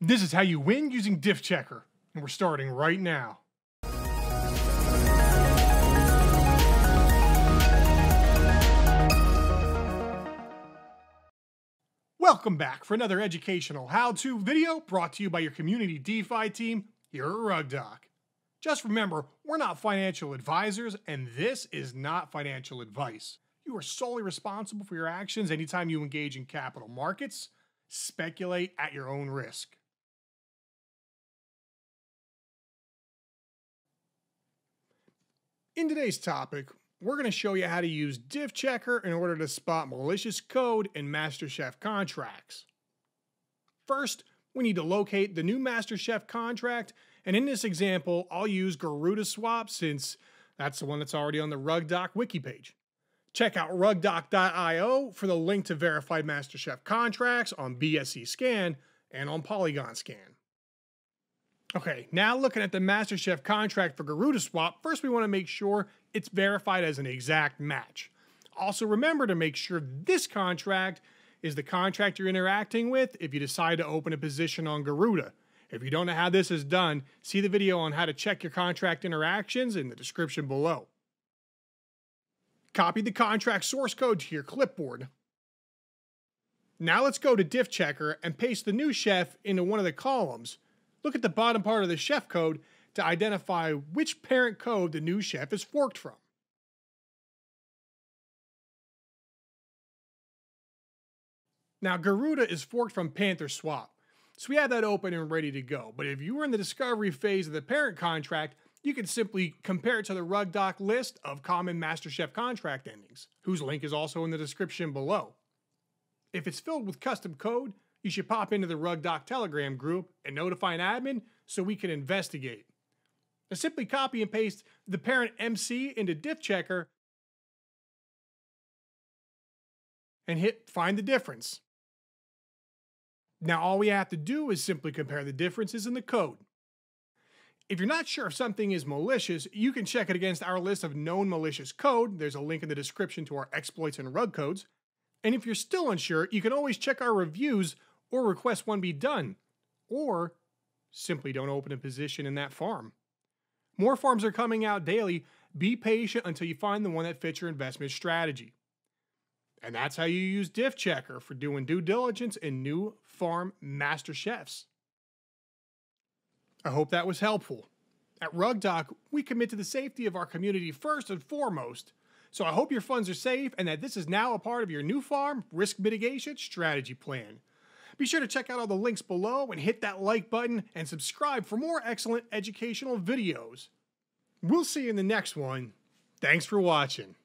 This is how you win using Diffchecker, and we're starting right now. Welcome back for another educational how-to video brought to you by your community DeFi team here at RugDoc. Just remember, we're not financial advisors, and this is not financial advice. You are solely responsible for your actions anytime you engage in capital markets. Speculate at your own risk. In today's topic, we're going to show you how to use Diffchecker in order to spot malicious code in MasterChef contracts. First, we need to locate the new MasterChef contract, and in this example, I'll use GarudaSwap since that's the one that's already on the RugDoc wiki page. Check out rugdoc.io for the link to verified MasterChef contracts on BSC Scan and on Polygon Scan. Okay, now looking at the MasterChef contract for GarudaSwap, first we want to make sure it's verified as an exact match. Also remember to make sure this contract is the contract you're interacting with if you decide to open a position on Garuda. If you don't know how this is done, see the video on how to check your contract interactions in the description below. Copy the contract source code to your clipboard. Now let's go to Diffchecker and paste the new chef into one of the columns. Look at the bottom part of the chef code to identify which parent code the new chef is forked from. Now Garuda is forked from PantherSwap, so we have that open and ready to go. But if you were in the discovery phase of the parent contract, you can simply compare it to the RugDoc list of common MasterChef contract endings, whose link is also in the description below. If it's filled with custom code, you should pop into the RugDoc Telegram group and notify an admin so we can investigate. Now simply copy and paste the parent MC into Diffchecker and hit find the difference. Now all we have to do is simply compare the differences in the code. If you're not sure if something is malicious, you can check it against our list of known malicious code. There's a link in the description to our exploits and rug codes. And if you're still unsure, you can always check our reviews or request one be done. Or simply don't open a position in that farm. More farms are coming out daily. Be patient until you find the one that fits your investment strategy. And that's how you use Diffchecker for doing due diligence in new farm master chefs. I hope that was helpful. At RugDoc, we commit to the safety of our community first and foremost. So I hope your funds are safe and that this is now a part of your new farm risk mitigation strategy plan. Be sure to check out all the links below and hit that like button and subscribe for more excellent educational videos. We'll see you in the next one. Thanks for watching.